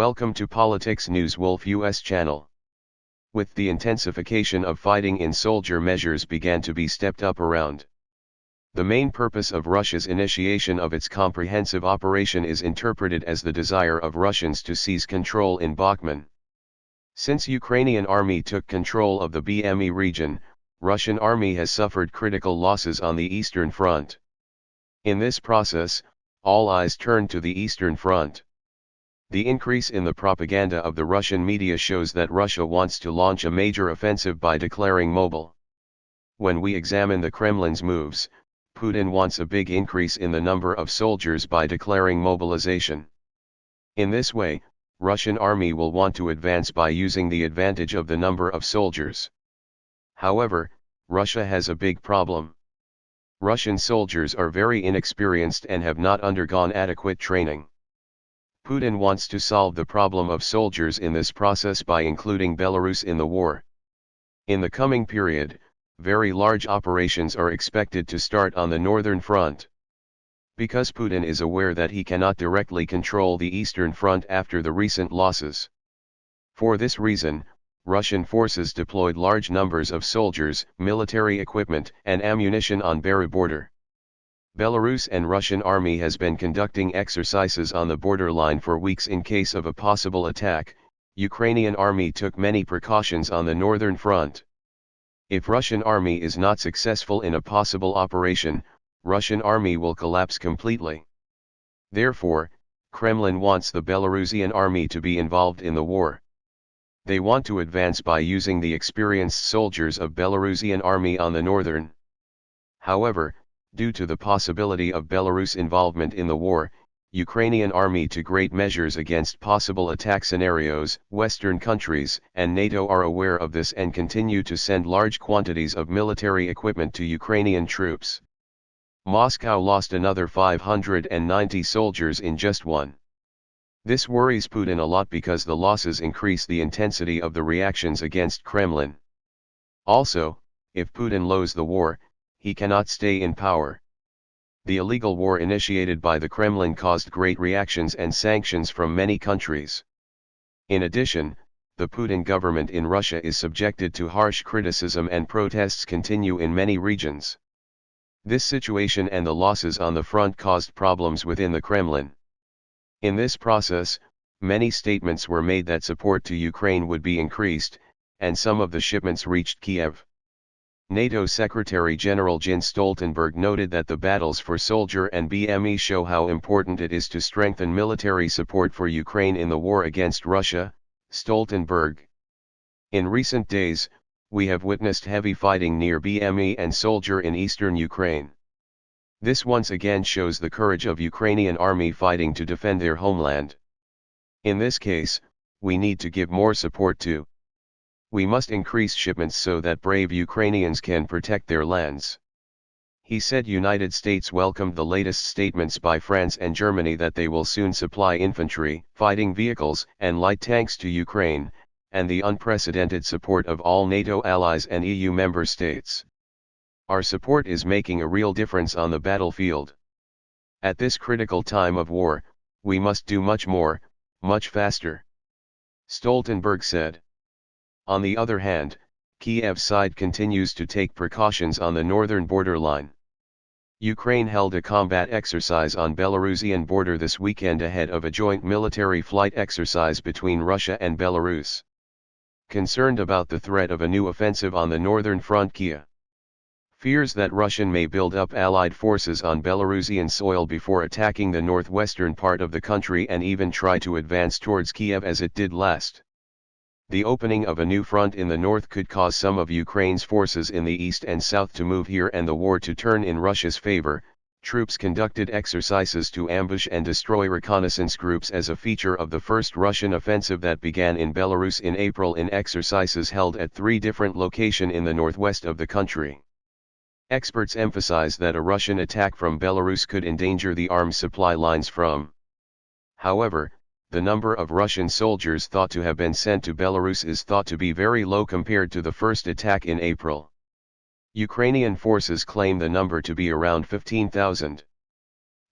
Welcome to Politics News Wolf US channel. With the intensification of fighting in soldier measures began to be stepped up around. The main purpose of Russia's initiation of its comprehensive operation is interpreted as the desire of Russians to seize control in Bakhmut. Since Ukrainian army took control of the BME region, Russian army has suffered critical losses on the Eastern Front. In this process, all eyes turn to the Eastern Front. The increase in the propaganda of the Russian media shows that Russia wants to launch a major offensive by declaring mobile. When we examine the Kremlin's moves, Putin wants a big increase in the number of soldiers by declaring mobilization. In this way, Russian army will want to advance by using the advantage of the number of soldiers. However, Russia has a big problem. Russian soldiers are very inexperienced and have not undergone adequate training. Putin wants to solve the problem of soldiers in this process by including Belarus in the war. In the coming period, very large operations are expected to start on the northern front. Because Putin is aware that he cannot directly control the eastern front after the recent losses. For this reason, Russian forces deployed large numbers of soldiers, military equipment, and ammunition on Belarus border. Belarus and Russian army has been conducting exercises on the borderline for weeks in case of a possible attack. Ukrainian army took many precautions on the northern front. If Russian army is not successful in a possible operation, Russian army will collapse completely. Therefore, Kremlin wants the Belarusian army to be involved in the war. They want to advance by using the experienced soldiers of Belarusian army on the northern. However, due to the possibility of Belarus involvement in the war, Ukrainian army to great measures against possible attack scenarios, Western countries and NATO are aware of this and continue to send large quantities of military equipment to Ukrainian troops. Moscow lost another 590 soldiers in just one. This worries Putin a lot because the losses increase the intensity of the reactions against Kremlin. Also, if Putin loses the war, he cannot stay in power. The illegal war initiated by the Kremlin caused great reactions and sanctions from many countries. In addition, the Putin government in Russia is subjected to harsh criticism and protests continue in many regions. This situation and the losses on the front caused problems within the Kremlin. In this process, many statements were made that support to Ukraine would be increased, and some of the shipments reached Kiev. NATO Secretary General Jens Stoltenberg noted that the battles for soldier and BME show how important it is to strengthen military support for Ukraine in the war against Russia. Stoltenberg. In recent days, we have witnessed heavy fighting near BME and soldier in eastern Ukraine. This once again shows the courage of Ukrainian army fighting to defend their homeland. In this case, we need to give more support to. We must increase shipments so that brave Ukrainians can protect their lands. He said United States welcomed the latest statements by France and Germany that they will soon supply infantry, fighting vehicles, and light tanks to Ukraine, and the unprecedented support of all NATO allies and EU member states. Our support is making a real difference on the battlefield. At this critical time of war, we must do much more, much faster. Stoltenberg said. On the other hand, Kiev's side continues to take precautions on the northern borderline. Ukraine held a combat exercise on Belarusian border this weekend ahead of a joint military flight exercise between Russia and Belarus. Concerned about the threat of a new offensive on the northern front, Kiev fears that Russia may build up allied forces on Belarusian soil before attacking the northwestern part of the country and even try to advance towards Kiev as it did last. The opening of a new front in the north could cause some of Ukraine's forces in the east and south to move here and the war to turn in Russia's favor. Troops conducted exercises to ambush and destroy reconnaissance groups as a feature of the first Russian offensive that began in Belarus in April in exercises held at 3 different locations in the northwest of the country. Experts emphasize that a Russian attack from Belarus could endanger the arms supply lines from. However, the number of Russian soldiers thought to have been sent to Belarus is thought to be very low compared to the first attack in April. Ukrainian forces claim the number to be around 15,000.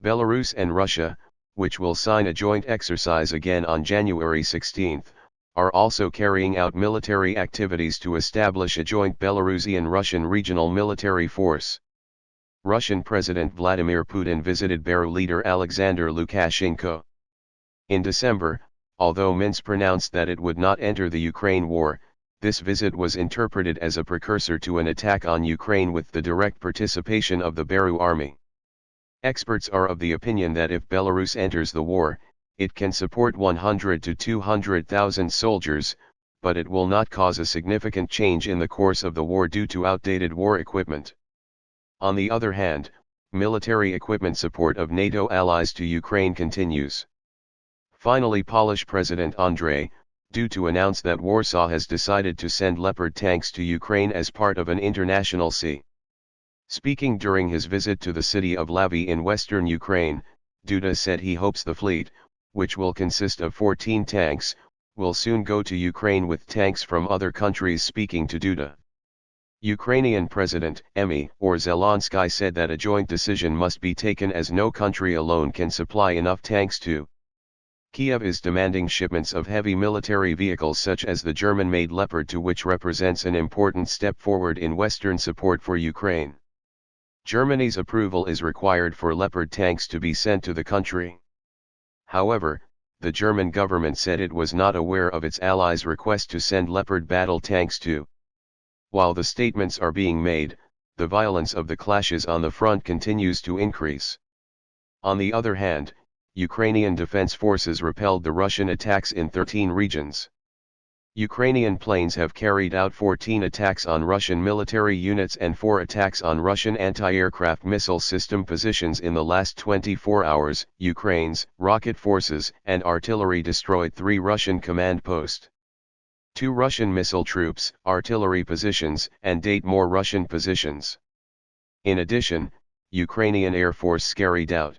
Belarus and Russia, which will sign a joint exercise again on January 16, are also carrying out military activities to establish a joint Belarusian-Russian regional military force. Russian President Vladimir Putin visited Belarus leader Alexander Lukashenko. In December, although Minsk pronounced that it would not enter the Ukraine war, this visit was interpreted as a precursor to an attack on Ukraine with the direct participation of the Belarus army. Experts are of the opinion that if Belarus enters the war, it can support 100 to 200,000 soldiers, but it will not cause a significant change in the course of the war due to outdated war equipment. On the other hand, military equipment support of NATO allies to Ukraine continues. Finally, Polish President Andrzej Duda announced that Warsaw has decided to send Leopard tanks to Ukraine as part of an international sea. Speaking during his visit to the city of Lviv in western Ukraine, Duda said he hopes the fleet, which will consist of 14 tanks, will soon go to Ukraine with tanks from other countries. Speaking to Duda, Ukrainian President Zelensky said that a joint decision must be taken as no country alone can supply enough tanks to. Kiev is demanding shipments of heavy military vehicles such as the German-made Leopard 2, which represents an important step forward in Western support for Ukraine. Germany's approval is required for Leopard tanks to be sent to the country. However, the German government said it was not aware of its allies' request to send Leopard battle tanks to. While the statements are being made, the violence of the clashes on the front continues to increase. On the other hand, Ukrainian defense forces repelled the Russian attacks in 13 regions. Ukrainian planes have carried out 14 attacks on Russian military units and 4 attacks on Russian anti-aircraft missile system positions in the last 24 hours. Ukraine's rocket forces and artillery destroyed 3 Russian command posts, 2 Russian missile troops, artillery positions, and 8 more Russian positions. In addition, Ukrainian Air Force carried out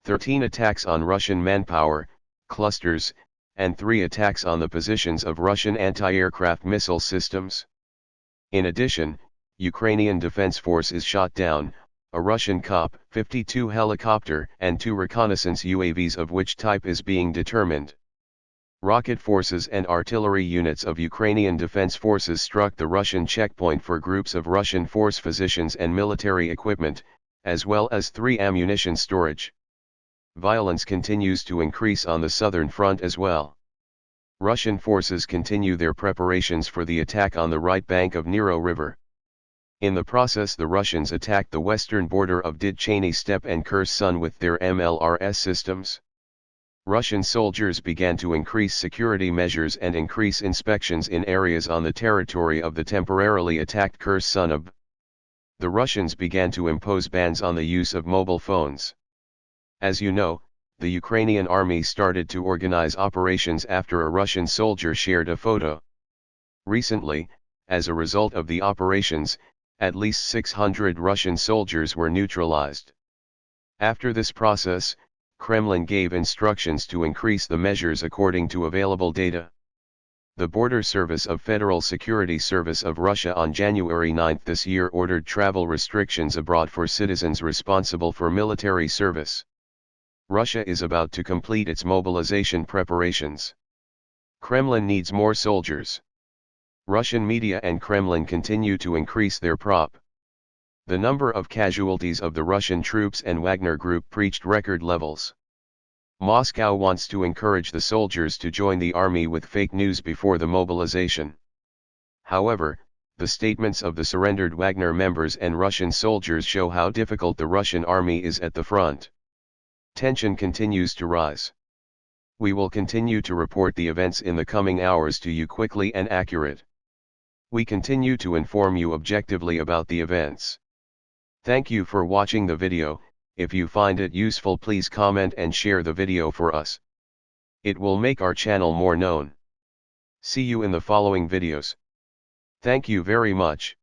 13 attacks on Russian manpower, clusters, and 3 attacks on the positions of Russian anti-aircraft missile systems. In addition, Ukrainian Defense Forces shot down a Russian Kop-52 helicopter and 2 reconnaissance UAVs, of which type is being determined. Rocket forces and artillery units of Ukrainian Defense Forces struck the Russian checkpoint for groups of Russian force positions and military equipment, as well as 3 ammunition storage. Violence continues to increase on the southern front as well. Russian forces continue their preparations for the attack on the right bank of Nero River. In the process, the Russians attacked the western border of Didchany Steppe and Kherson with their MLRS systems. Russian soldiers began to increase security measures and increase inspections in areas on the territory of the temporarily attacked Kherson. The Russians began to impose bans on the use of mobile phones. As you know, the Ukrainian army started to organize operations after a Russian soldier shared a photo. Recently, as a result of the operations, at least 600 Russian soldiers were neutralized. After this process, Kremlin gave instructions to increase the measures according to available data. The Border Service of Federal Security Service of Russia on January 9 this year ordered travel restrictions abroad for citizens responsible for military service. Russia is about to complete its mobilization preparations. Kremlin needs more soldiers. Russian media and Kremlin continue to increase their prop. The number of casualties of the Russian troops and Wagner Group reached record levels. Moscow wants to encourage the soldiers to join the army with fake news before the mobilization. However, the statements of the surrendered Wagner members and Russian soldiers show how difficult the Russian army is at the front. Tension continues to rise. We will continue to report the events in the coming hours to you quickly and accurate. We continue to inform you objectively about the events. Thank you for watching the video. If you find it useful, please comment and share the video for us. It will make our channel more known. See you in the following videos. Thank you very much.